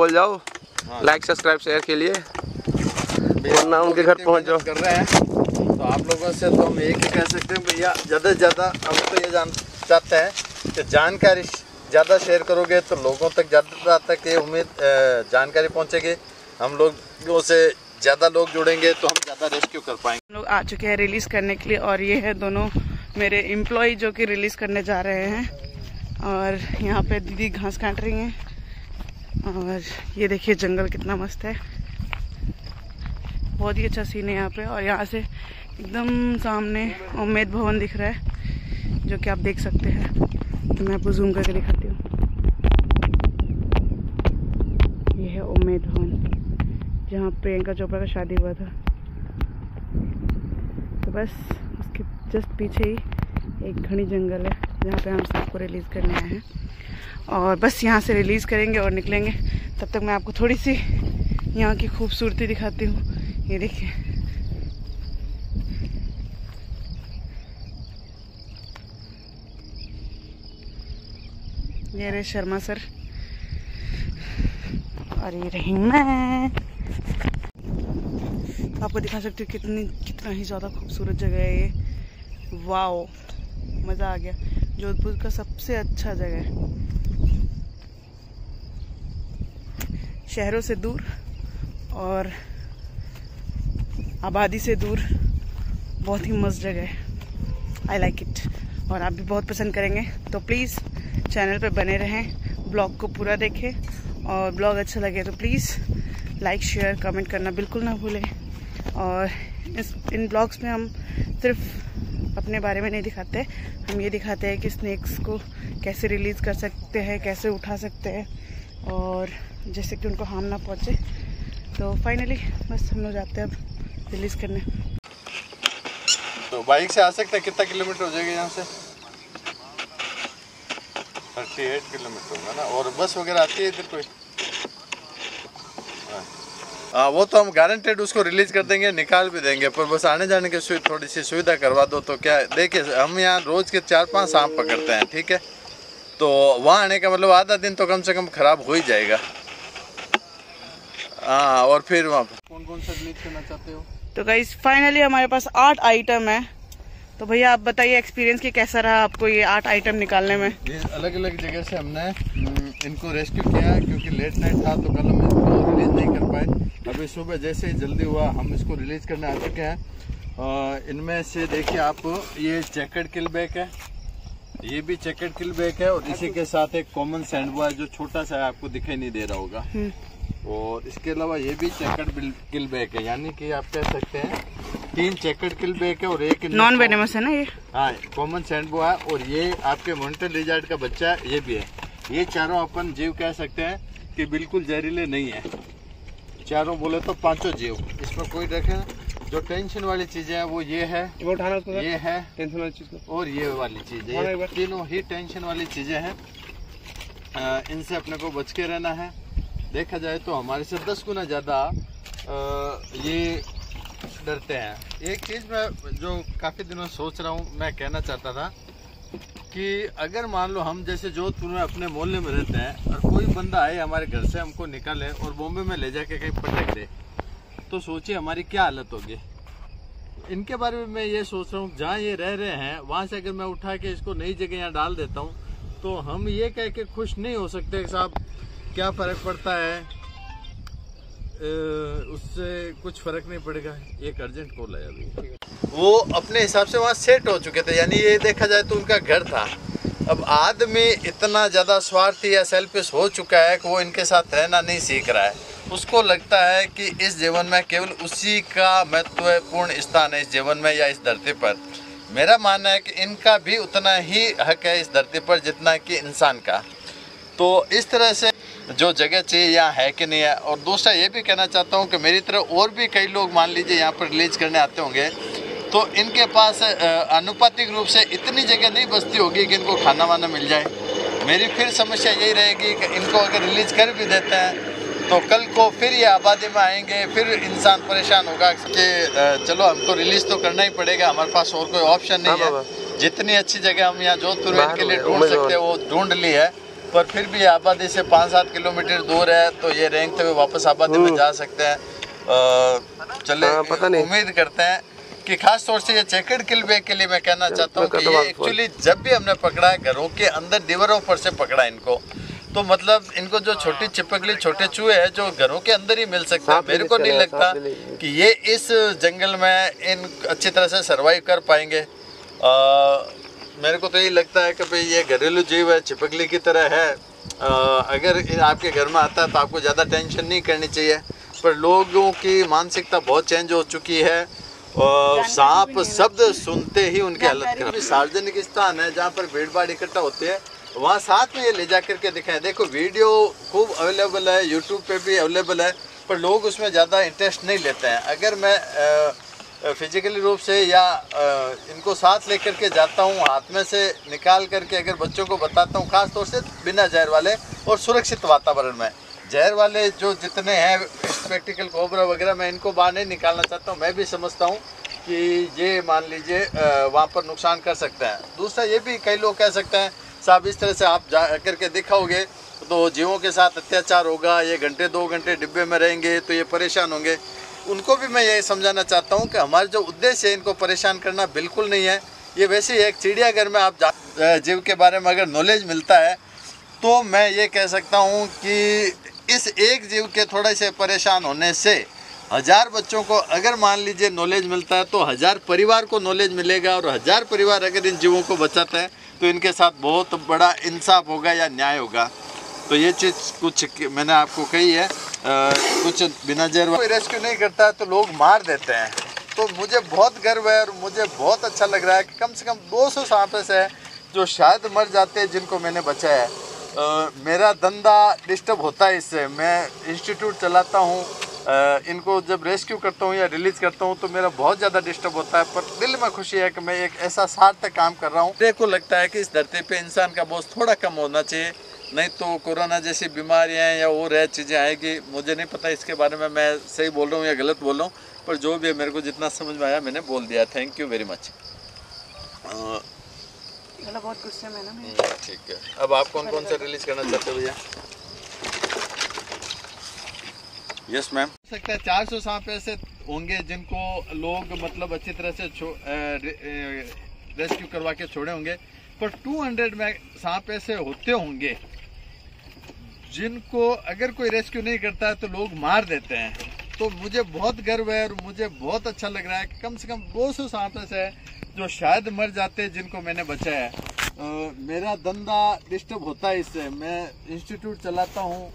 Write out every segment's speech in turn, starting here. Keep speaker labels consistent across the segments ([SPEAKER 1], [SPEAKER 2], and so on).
[SPEAKER 1] बोल जाओ like subscribe share के लिए, वरना उनके घर पहुँच जाओ।
[SPEAKER 2] कर रहे हैं तो आप लोगों से तो हम एक ही कह सकते हैं भैया, ज़्यादा से ज़्यादा हम तो ये चाहते हैं कि जानकारी ज़्यादा शेयर करोगे तो लोगों तक ज़्यादा तक ये उम्मीद जानकारी पहुंचेगी। हम लोगों से ज़्यादा लोग जुड़ेंगे तो हम ज़्यादा रेस्क्यू कर पाएंगे।
[SPEAKER 3] हम लोग आ चुके हैं रिलीज़ करने के लिए और ये है दोनों मेरे एम्प्लॉय जो कि रिलीज़ करने जा रहे हैं। और यहाँ पे दीदी घास काट रही हैं और ये देखिए जंगल कितना मस्त है, बहुत ही अच्छा सीन है यहाँ पे। और यहाँ से एकदम सामने उम्मेद भवन दिख रहा है जो कि आप देख सकते हैं। तो मैं आपको जूम करके दिखाती हूँ। ये है उम्मेद भवन जहाँ प्रियंका चोपड़ा का शादी हुआ था। तो बस उसके जस्ट पीछे ही एक घनी जंगल है जहाँ पे हम सबको रिलीज़ करने आए हैं। और बस यहाँ से रिलीज़ करेंगे और निकलेंगे। तब तक मैं आपको थोड़ी सी यहाँ की खूबसूरती दिखाती हूँ। ये देखिए, ये रहे शर्मा सर और ये रही मैं। आपको दिखा सकती हूँ कितना ही ज़्यादा खूबसूरत जगह है ये। वाओ, मज़ा आ गया। जोधपुर का सबसे अच्छा जगह है, शहरों से दूर और आबादी से दूर, बहुत ही मस्त जगह है। आई लाइक इट और आप भी बहुत पसंद करेंगे। तो प्लीज़ चैनल पे बने रहें, ब्लॉग को पूरा देखें और ब्लॉग अच्छा लगे तो प्लीज़ लाइक शेयर कमेंट करना बिल्कुल ना भूलें। और इन ब्लॉग्स में हम सिर्फ अपने बारे में नहीं दिखाते, हम ये दिखाते हैं कि स्नेक्स को कैसे रिलीज़ कर सकते हैं, कैसे उठा सकते हैं और जैसे कि उनको हार्म ना पहुँचे। तो फाइनली बस हम लोग जाते हैं अब रिलीज़ करने।
[SPEAKER 2] तो बाइक से आ सकते हैं, कितना किलोमीटर हो जाएगा यहाँ से? 38 किलोमीटर होगा ना। और बस वगैरह आती है इधर कोई? हाँ, वो तो हम गारंटेड उसको रिलीज कर देंगे, निकाल भी देंगे, पर बस आने जाने की थोड़ी सी सुविधा करवा दो तो क्या। देखिए हम यहाँ रोज़ के 4-5 सांप पकड़ते हैं, ठीक है, तो वहाँ आने का मतलब आधा दिन तो कम से कम ख़राब हो ही जाएगा। हाँ, और फिर वहाँ कौन कौन सा रिलीज करना चाहते हो?
[SPEAKER 3] तो गाइस फाइनली हमारे पास 8 आइटम है। तो भैया आप बताइए एक्सपीरियंस की कैसा रहा आपको ये 8 आइटम निकालने में?
[SPEAKER 2] ये अलग अलग जगह से हमने इनको रेस्क्यू किया क्योंकि लेट नाइट था तो कल हम इसको रिलीज नहीं कर पाए। अभी सुबह जैसे ही जल्दी हुआ हम इसको रिलीज करने आ चुके हैं। इनमें से देखिए आप, ये चेकर्ड किल बैक है, ये भी चेकर्ड किल बैक है और इसी के साथ एक कॉमन सैंडबॉय जो छोटा सा है, आपको दिखाई नहीं दे रहा होगा। और इसके अलावा ये भी चेकर्ड किल बैक है, यानी कि आप कह सकते हैं 3 चेकर्ड किल बैक है और एक
[SPEAKER 3] नॉन वेनेमस है ना ये?
[SPEAKER 2] हाँ, कॉमन सैंडबॉय है और ये आपके मॉनिटर लिजार्ड का बच्चा है, ये भी है। ये चारों अपन जीव कह सकते हैं कि बिल्कुल जहरीले नहीं है, चारों बोले तो 5 जीव, इसमें कोई रखे। जो टेंशन वाली चीजें हैं वो ये है, ये है टेंशन वाली चीज और ये वाली चीज है, ये तीनों ही टेंशन वाली चीजें हैं। इनसे अपने को बच के रहना है। देखा जाए तो हमारे से 10 गुना ज्यादा ये डरते हैं। एक चीज मैं जो काफी दिनों सोच रहा हूँ, मैं कहना चाहता था कि अगर मान लो हम जैसे जोधपुर में अपने मोहल्ले में रहते हैं और कोई बंदा आए हमारे घर से हमको निकाले और बॉम्बे में ले जाके कहीं पटक दे, तो सोचिए हमारी क्या हालत होगी। इनके बारे में मैं ये सोच रहा हूँ, जहाँ ये रह रहे हैं वहाँ से अगर मैं उठा के इसको नई जगह यहाँ डाल देता हूँ तो हम ये कह के खुश नहीं हो सकते कि साहब क्या फर्क पड़ता है, उससे कुछ फर्क नहीं पड़ेगा। एक अर्जेंट कॉल है अभी। वो अपने हिसाब से वहाँ सेट हो चुके थे, यानी ये देखा जाए तो उनका घर था। अब आदमी इतना ज़्यादा स्वार्थी या सेल्फिश हो चुका है कि वो इनके साथ रहना नहीं सीख रहा है। उसको लगता है कि इस जीवन में केवल उसी का महत्वपूर्ण स्थान है, इस जीवन में या इस धरती पर। मेरा मानना है कि इनका भी उतना ही हक है इस धरती पर जितना कि इंसान का। तो इस तरह से जो जगह चाहिए यहाँ है कि नहीं है। और दूसरा ये भी कहना चाहता हूँ कि मेरी तरह और भी कई लोग मान लीजिए यहाँ पर रिलीज करने आते होंगे, तो इनके पास अनुपातिक रूप से इतनी जगह नहीं बचती होगी कि इनको खाना वाना मिल जाए। मेरी फिर समस्या यही रहेगी कि इनको अगर रिलीज कर भी देते हैं तो कल को फिर ये आबादी में आएंगे, फिर इंसान परेशान होगा कि चलो हमको रिलीज तो करना ही पड़ेगा, हमारे पास और कोई ऑप्शन नहीं है। जितनी अच्छी जगह हम यहाँ जोधपुर में इनके लिए ढूंढ सकते हैं वो ढूंढ ली है। पर फिर भी आबादी से 5-7 किलोमीटर दूर है, तो ये रेंगते हुए वापस आबादी में जा सकते हैं। चले
[SPEAKER 1] पता नहीं,
[SPEAKER 2] उम्मीद करते हैं कि खास तौर से ये चेकर्ड किलबेक के लिए मैं कहना चाहता हूँ कि ये एक्चुअली जब भी हमने पकड़ा है घरों के अंदर दीवारों पर से पकड़ा इनको, तो मतलब इनको जो छोटी चिपकली छोटे चूहे हैं जो घरों के अंदर ही मिल सकते हैं, मेरे को नहीं लगता कि ये इस जंगल में इन अच्छी तरह से सर्वाइव कर पाएंगे। मेरे को तो यही लगता है कि भाई ये घरेलू जीव है, चिपकली की तरह है। अगर आपके घर में आता है तो आपको ज़्यादा टेंशन नहीं करनी चाहिए, पर लोगों की मानसिकता बहुत चेंज हो चुकी है और सांप शब्द सुनते ही उनकी हालत खराब। सार्वजनिक स्थान है जहाँ पर भीड़ भाड़ इकट्ठा होते हैं, वहाँ साथ में ये ले जा करके दिखाएं। देखो वीडियो खूब अवेलेबल है, यूट्यूब पे भी अवेलेबल है, पर लोग उसमें ज़्यादा इंटरेस्ट नहीं लेते हैं। अगर मैं फिजिकली रूप से या इनको साथ लेकर के जाता हूँ, हाथ में से निकाल करके अगर बच्चों को बताता हूँ, ख़ास तौर से बिना जहर वाले और सुरक्षित वातावरण में। जहर वाले जो जितने हैं स्पेक्टिकल कोबरा वगैरह, मैं इनको बाहर नहीं निकालना चाहता हूँ। मैं भी समझता हूँ कि ये मान लीजिए वहाँ पर नुकसान कर सकते हैं। दूसरा ये भी कई लोग कह सकते हैं साहब इस तरह से आप जा करके दिखाओगे तो जीवों के साथ अत्याचार होगा, ये घंटे 2 घंटे डिब्बे में रहेंगे तो ये परेशान होंगे। उनको भी मैं ये समझाना चाहता हूँ कि हमारा जो उद्देश्य है इनको परेशान करना बिल्कुल नहीं है। ये वैसे ही एक चिड़ियाघर में आप जीव के बारे में अगर नॉलेज मिलता है तो मैं ये कह सकता हूँ कि इस एक जीव के थोड़े से परेशान होने से 1000 बच्चों को अगर मान लीजिए नॉलेज मिलता है तो 1000 परिवार को नॉलेज मिलेगा, और 1000 परिवार अगर इन जीवों को बचाते हैं तो इनके साथ बहुत बड़ा इंसाफ होगा या न्याय होगा। तो ये चीज़ कुछ मैंने आपको कही है। कुछ बिना जहर कोई रेस्क्यू नहीं करता है तो लोग मार देते हैं। तो मुझे बहुत गर्व है और मुझे बहुत अच्छा लग रहा है कि कम से कम 200 सांप ऐसे हैं जो शायद मर जाते हैं जिनको मैंने बचाया है। मेरा धंधा डिस्टर्ब होता है इससे। मैं इंस्टीट्यूट चलाता हूँ, इनको जब रेस्क्यू करता हूँ या रिलीज़ करता हूँ तो मेरा बहुत ज़्यादा डिस्टर्ब होता है, पर दिल में खुशी है कि मैं एक ऐसा सार्थक काम कर रहा हूँ। मेरे को लगता है कि इस धरती पे इंसान का बोझ थोड़ा कम होना चाहिए, नहीं तो कोरोना जैसी बीमारियाँ या और है चीज़ें आएगी। मुझे नहीं पता इसके बारे में मैं सही बोल रहा हूँ या गलत बोल रहा हूँ, पर जो भी मेरे को जितना समझ में आया मैंने बोल दिया। Thank you very much.
[SPEAKER 3] बहुत गुस्से में ना।
[SPEAKER 2] ठीक है, अब आप कौन कौन सा रिलीज करना चाहते हो भैया? Yes ma'am. हो सकता है 400 सांप ऐसे होंगे जिनको लोग मतलब अच्छी तरह से रेस्क्यू करवा के छोड़े होंगे, पर 200 में सांप ऐसे होते होंगे जिनको अगर कोई रेस्क्यू नहीं करता है तो लोग मार देते हैं। तो मुझे बहुत गर्व है और मुझे बहुत अच्छा लग रहा है कि कम से कम 200 सांप ऐसे हैं जो शायद मर जाते हैं जिनको मैंने बचाया है। मेरा धंधा डिस्टर्ब होता है इससे। मैं इंस्टीट्यूट चलाता हूँ,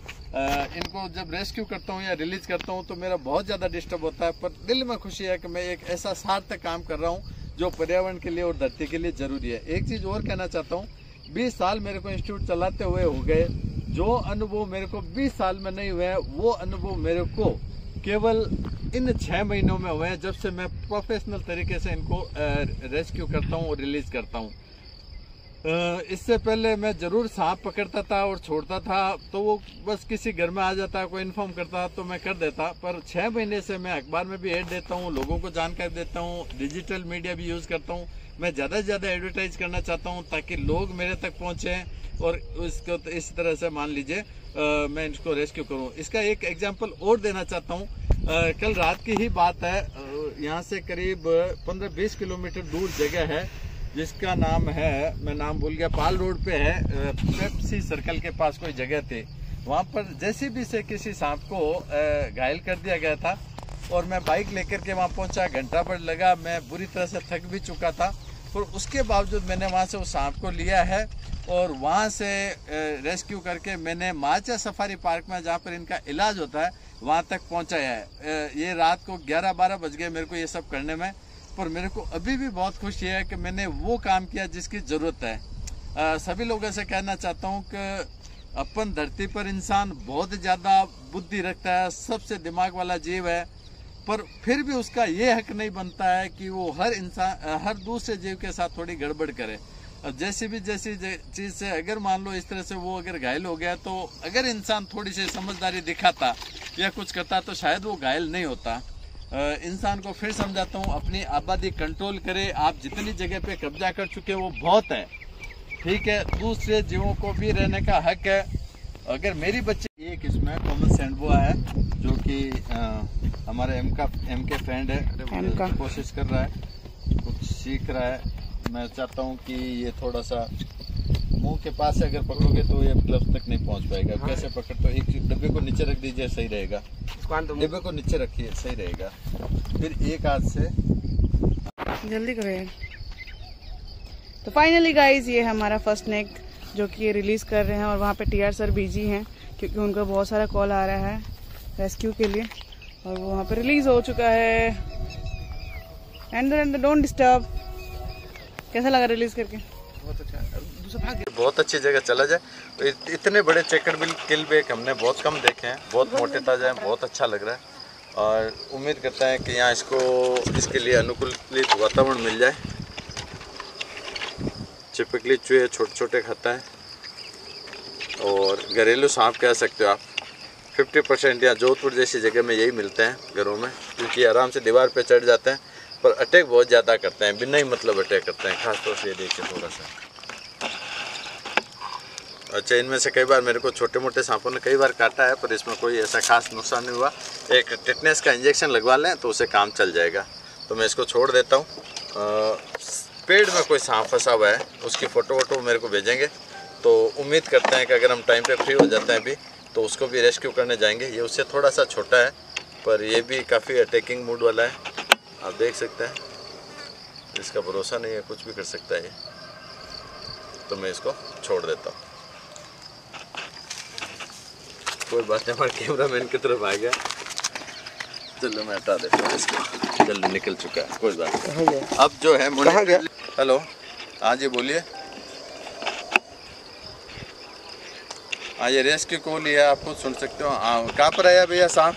[SPEAKER 2] इनको जब रेस्क्यू करता हूँ या रिलीज करता हूँ तो मेरा बहुत ज़्यादा डिस्टर्ब होता है, पर दिल में खुशी है कि मैं एक ऐसा सार्थक काम कर रहा हूँ जो पर्यावरण के लिए और धरती के लिए ज़रूरी है। एक चीज़ और कहना चाहता हूँ, 20 साल मेरे को इंस्टीट्यूट चलाते हुए हो गए। जो अनुभव मेरे को 20 साल में नहीं हुए वो अनुभव मेरे को केवल इन 6 महीनों में हुए हैं, जब से मैं प्रोफेशनल तरीके से इनको रेस्क्यू करता हूँ और रिलीज करता हूँ। इससे पहले मैं जरूर सांप पकड़ता था और छोड़ता था तो वो बस किसी घर में आ जाता, कोई इन्फॉर्म करता तो मैं कर देता, पर 6 महीने से मैं अखबार में भी ऐड देता हूँ, लोगों को जानकारी देता हूँ, डिजिटल मीडिया भी यूज़ करता हूँ। मैं ज़्यादा से ज़्यादा एडवर्टाइज करना चाहता हूँ ताकि लोग मेरे तक पहुँचें और उसको तो इस तरह से मान लीजिए मैं इसको रेस्क्यू करूँ। इसका एक एग्जाम्पल और देना चाहता हूँ। कल रात की ही बात है, यहाँ से करीब 15-20 किलोमीटर दूर जगह है जिसका नाम है, मैं नाम भूल गया, पाल रोड पे है, पेप्सी सर्कल के पास कोई जगह थी। वहाँ पर जेसीबी से किसी सांप को घायल कर दिया गया था और मैं बाइक लेकर के वहाँ पहुँचा। घंटा भर लगा, मैं बुरी तरह से थक भी चुका था, पर उसके बावजूद मैंने वहाँ से उस सांप को लिया है और वहाँ से रेस्क्यू करके मैंने माचा सफारी पार्क में जहाँ पर इनका इलाज होता है वहाँ तक पहुँचाया है। ये रात को 11-12 बज गए मेरे को ये सब करने में, पर मेरे को अभी भी बहुत खुशी है कि मैंने वो काम किया जिसकी ज़रूरत है। सभी लोगों से कहना चाहता हूँ कि अपन धरती पर इंसान बहुत ज़्यादा बुद्धि रखता है, सबसे दिमाग वाला जीव है, पर फिर भी उसका ये हक नहीं बनता है कि वो हर दूसरे जीव के साथ थोड़ी गड़बड़ करे। जैसी चीज़ से अगर मान लो इस तरह से वो अगर घायल हो गया तो अगर इंसान थोड़ी सी समझदारी दिखाता या कुछ करता तो शायद वो घायल नहीं होता। इंसान को फिर समझाता हूँ, अपनी आबादी कंट्रोल करे। आप जितनी जगह पे कब्जा कर चुके हो वो बहुत है, ठीक है, दूसरे जीवों को भी रहने का हक है। अगर मेरी बच्ची एक इसमें कॉमन सैंडबोआ है जो कि हमारे एम के फ्रेंड है, कोशिश कर रहा है, कुछ सीख रहा है। मैं चाहता हूँ कि ये थोड़ा सा मुंह के पास से अगर पकड़ोगे तो ये ग्लव्स तक नहीं पहुँच पाएगा। हाँ। कैसे पकड़, तो एक डब्बे को नीचे रख दीजिए, सही रहेगा। डब्बे को नीचे रखिए, सही रहेगा। फिर एक हाथ से
[SPEAKER 3] जल्दी करें। तो फाइनली गाइज ये हमारा फर्स्ट नेक जो कि ये रिलीज कर रहे हैं, और वहाँ पे टीआर सर बिजी हैं क्योंकि उनका बहुत सारा कॉल आ रहा है रेस्क्यू के लिए, और वो वहाँ पे रिलीज हो चुका है। And don't disturb. कैसा लगा रिलीज करके?
[SPEAKER 2] बहुत अच्छी जगह चला जाए। तो इतने बड़े चेकर बिल किल बेक हमने बहुत कम देखे हैं, बहुत मोटे ताजा हैं, बहुत अच्छा लग रहा है। और उम्मीद करते हैं कि यहाँ इसके लिए अनुकूलित वातावरण मिल जाए। चिपकली चूहे छोटे छोटे खाता है, और घरेलू सांप कह सकते हो आप। 50% यहाँ जोधपुर जैसी जगह में यही मिलते हैं घरों में, क्योंकि आराम से दीवार पे चढ़ जाते हैं, पर अटैक बहुत ज़्यादा करते हैं, बिना ही मतलब अटैक करते हैं। खासतौर से ये देखिए थोड़ा सा। अच्छा, इनमें से कई बार मेरे को छोटे मोटे सांपों ने कई बार काटा है, पर इसमें कोई ऐसा खास नुकसान नहीं हुआ। एक टिटनेस का इंजेक्शन लगवा लें तो उसे काम चल जाएगा। तो मैं इसको छोड़ देता हूँ। पेड़ में कोई सांप फंसा हुआ है, उसकी फ़ोटो मेरे को भेजेंगे, तो उम्मीद करते हैं कि अगर हम टाइम पे फ्री हो जाते हैं अभी, तो उसको भी रेस्क्यू करने जाएंगे। ये उससे थोड़ा सा छोटा है, पर ये भी काफ़ी अटैकिंग मूड वाला है। आप देख सकते हैं, इसका भरोसा नहीं है, कुछ भी कर सकता है ये। तो मैं इसको छोड़ देता हूँ। कोई बात नहीं, हमारे कैमरामैन की तरफ आ गया। चलो मैं हटा देता हूँ इसको, जल्दी निकल चुका है, कोई बात नहीं। अब जो है कहाँ गया? हेलो, हाँ जी बोलिए। हाँ, ये रेस्क्यू कॉल लिया, आप खुद सुन सकते हो। कहाँ पर आया भैया सांप?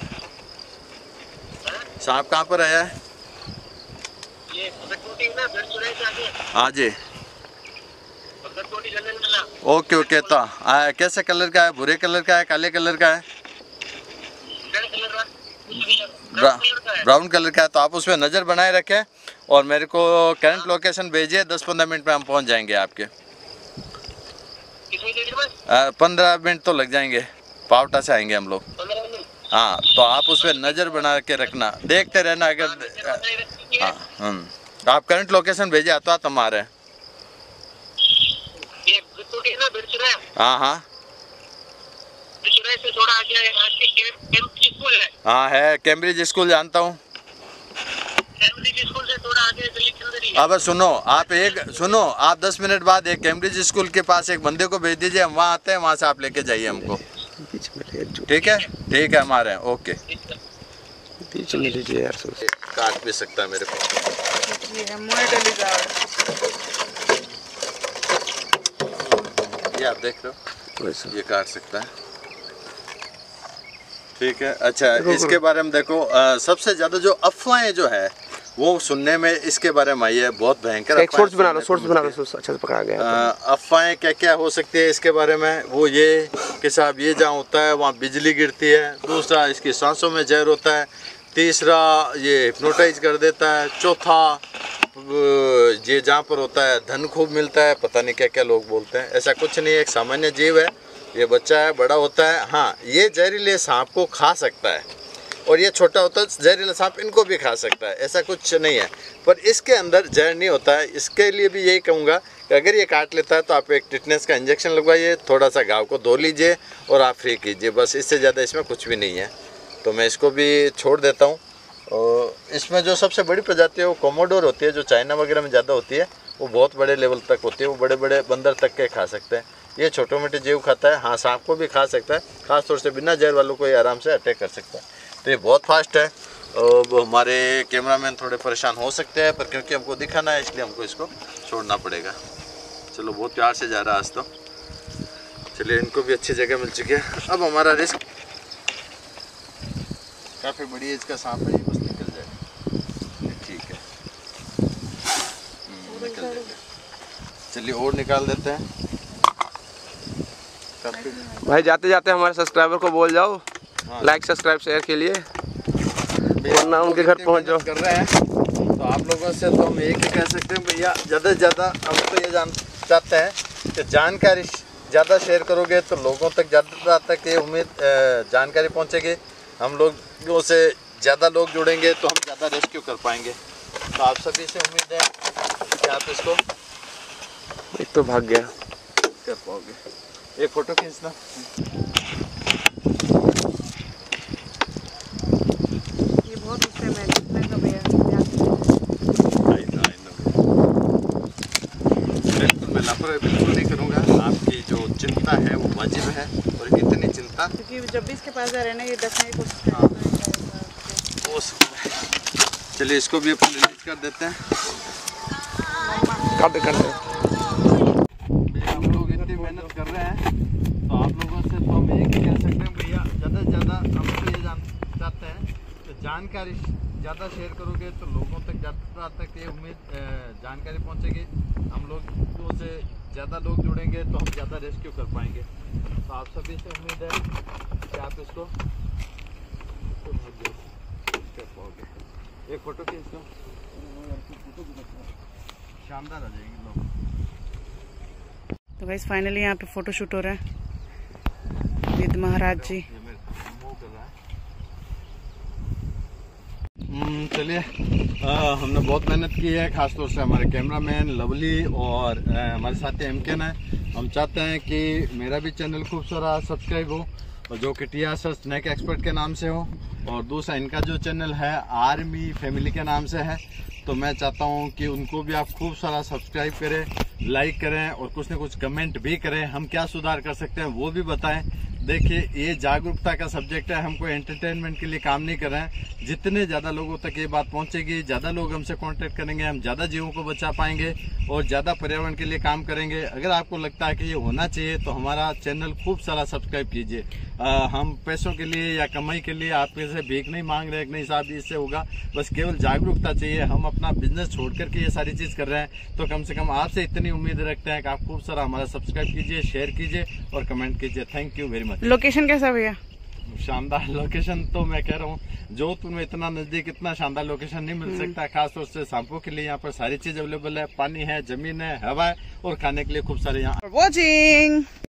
[SPEAKER 2] सांप कहाँ पर आया है? हाँ जी, ओके ओके। तो कैसे कलर का है? भूरे कलर का है, काले कलर का है? ब्राउन कलर का है। तो आप उसमें नज़र बनाए रखें और मेरे को करंट लोकेशन भेजिए। 10-15 मिनट में हम पहुंच जाएंगे आपके। 15 मिनट तो लग जाएंगे, पावटा से आएंगे हम लोग। हाँ, तो आप उसमें नज़र बना के रखना, देखते रहना। अगर हाँ, आप करंट लोकेशन भेजिए तो हम आ रहे हैं। हाँ हाँ से थोड़ा आगे हाँ है, कैम्ब्रिज स्कूल जानता हूँ। कैम्ब्रिज स्कूल से थोड़ा आगे। अब सुनो, आप 10 मिनट बाद एक कैम्ब्रिज स्कूल के पास एक बंदे को भेज दीजिए, हम वहाँ आते हैं, वहाँ से आप लेके जाइए हमको। ठीक है, ठीक है, हम आ रहे हैं। ओके, बीच में लीजिए यार, काट भी सकता है मेरे को। ये आप देख रहे हो, ये काट सकता है। ठीक है। अच्छा, इसके बारे में देखो, सबसे ज्यादा जो अफवाहें जो है वो सुनने में इसके बारे में आई है, बहुत भयंकर।
[SPEAKER 1] एक सोर्स बना लो, अच्छा से पकड़ा गया।
[SPEAKER 2] अफवाहें क्या क्या हो सकती है इसके बारे में, वो ये कि साहब ये जहाँ होता है वहाँ बिजली गिरती है, दूसरा इसकी सांसों में जहर होता है, तीसरा ये हिप्नोटाइज कर देता है, चौथा ये जहाँ पर होता है धन खूब मिलता है, पता नहीं क्या क्या लोग बोलते हैं। ऐसा कुछ नहीं है, एक सामान्य जीव है, ये बच्चा है, बड़ा होता है। हाँ, ये जहरीले सांप को खा सकता है, और ये छोटा होता है जहरीला सांप इनको भी खा सकता है, ऐसा कुछ नहीं है। पर इसके अंदर जहर नहीं होता है। इसके लिए भी यही कहूँगा कि अगर ये काट लेता है तो आप एक टिटनेस का इंजेक्शन लगवाइए, थोड़ा सा घाव को धो लीजिए और आप फ्री कीजिए, बस। इससे ज़्यादा इसमें कुछ भी नहीं है। तो मैं इसको भी छोड़ देता हूँ। और इसमें जो सबसे बड़ी प्रजाति है वो कोमोडोर होती है, जो चाइना वगैरह में ज़्यादा होती है, वो बहुत बड़े लेवल तक होती है, वो बड़े बड़े बंदर तक के खा सकते हैं। ये छोटे मोटे जीव खाता है। हाँ, सांप को भी खा सकता है, खासतौर से बिना जहर वालों को ये आराम से अटैक कर सकता है। तो ये बहुत फास्ट है। वो हमारे कैमरामैन थोड़े परेशान हो सकते हैं, पर क्योंकि हमको दिखाना है इसलिए हमको इसको छोड़ना पड़ेगा। चलो, बहुत प्यार से जा रहा है आज तो। चलिए, इनको भी अच्छी जगह मिल चुकी है। अब हमारा रिस्क, काफ़ी बड़ी एज का सांप है, ये बस निकल जाएगा। ठीक है, निकल जाएगा। चलिए और निकाल देते हैं।
[SPEAKER 1] भाई जाते जाते हमारे सब्सक्राइबर को बोल जाओ, लाइक सब्सक्राइब शेयर के लिए, वरना उनके घर पहुंच जाओ।
[SPEAKER 2] कर रहे हैं तो आप लोगों से तो हम एक ही कह सकते हैं भैया, ज़्यादा से ज़्यादा हम तो ये चाहते हैं कि जानकारी ज़्यादा शेयर करोगे तो लोगों तक ज़्यादा तक ये उम्मीद जानकारी पहुंचेगी। हम लोगों से ज़्यादा लोग जुड़ेंगे तो हम ज़्यादा रेस्क्यू कर पाएंगे। तो आप सभी से उम्मीद है कि आप इसको
[SPEAKER 1] एक तो भाग गया।
[SPEAKER 2] कर पाओगे। एक फ़ोटो खींचना।
[SPEAKER 3] ये बहुत गुस्से में है का भैया।
[SPEAKER 2] बिल्कुल मैं लापरवाही बिल्कुल नहीं करूँगा। आपकी जो चिंता है वो वाजिब है और इतनी चिंता
[SPEAKER 3] क्योंकि जब भी इसके पास जा रहे हैं ना ये डसने की कोशिश कर रहे हैं।
[SPEAKER 2] चलिए इसको भी अपन रिलीज कर देते हैं।
[SPEAKER 1] कर दे
[SPEAKER 2] हम लोग इतनी मेहनत कर रहे हैं तो आप लोगों से तो हम ये कह सकते हैं भैया ज़्यादा से ज़्यादा हम तो ये चाहते हैं कि जानकारी ज़्यादा शेयर करोगे तो लोगों तक ज़्यादा तक ये उम्मीद जानकारी पहुंचेगी। हम लोगों से ज़्यादा लोग जुड़ेंगे तो हम ज़्यादा रेस्क्यू कर पाएंगे। तो आप सभी से उम्मीद है कि आप इसको कर पाओगे। एक फ़ोटो खींच दो। शानदार आ जाएगी लोग।
[SPEAKER 3] तो गाइस फाइनली यहाँ पे फोटो शूट हो रहा है विद महाराज जी।
[SPEAKER 2] चलिए हमने बहुत मेहनत की है, खासतौर से हमारे कैमरामैन लवली और हमारे साथी एमकेन है। हम चाहते हैं कि मेरा भी चैनल खूब सारा सब्सक्राइब हो और जो कि टीआर स्नैक एक्सपर्ट के नाम से हो, और दूसरा इनका जो चैनल है आर्मी फैमिली के नाम से है। तो मैं चाहता हूं कि उनको भी आप खूब सारा सब्सक्राइब करें, लाइक करें और कुछ न कुछ कमेंट भी करें। हम क्या सुधार कर सकते हैं वो भी बताएं। देखिए ये जागरूकता का सब्जेक्ट है, हम कोई एंटरटेनमेंट के लिए काम नहीं कर रहे हैं। जितने ज़्यादा लोगों तक ये बात पहुंचेगी, ज़्यादा लोग हमसे कांटेक्ट करेंगे, हम ज़्यादा जीवों को बचा पाएंगे और ज़्यादा पर्यावरण के लिए काम करेंगे। अगर आपको लगता है कि ये होना चाहिए तो हमारा चैनल खूब सारा सब्सक्राइब कीजिए। हम पैसों के लिए या कमाई के लिए आपके से भीख नहीं मांग रहे, नहीं साहब इससे होगा, बस केवल जागरूकता चाहिए। हम अपना बिजनेस छोड़ करके ये सारी चीज़ कर रहे हैं तो कम से कम आपसे इतनी उम्मीद रखते हैं कि आप खूब सारा हमारा सब्सक्राइब कीजिए, शेयर कीजिए और कमेंट कीजिए। Thank you very much.
[SPEAKER 3] Location कैसा भैया?
[SPEAKER 2] शानदार लोकेशन। तो मैं कह रहा हूँ जोधपुर में इतना नजदीक इतना शानदार लोकेशन नहीं मिल सकता। खासतौर से सांपों के लिए यहाँ पर सारी चीज अवेलेबल है, पानी है, जमीन है, हवा है और खाने के लिए खूब सारे यहाँ
[SPEAKER 3] वॉचिंग।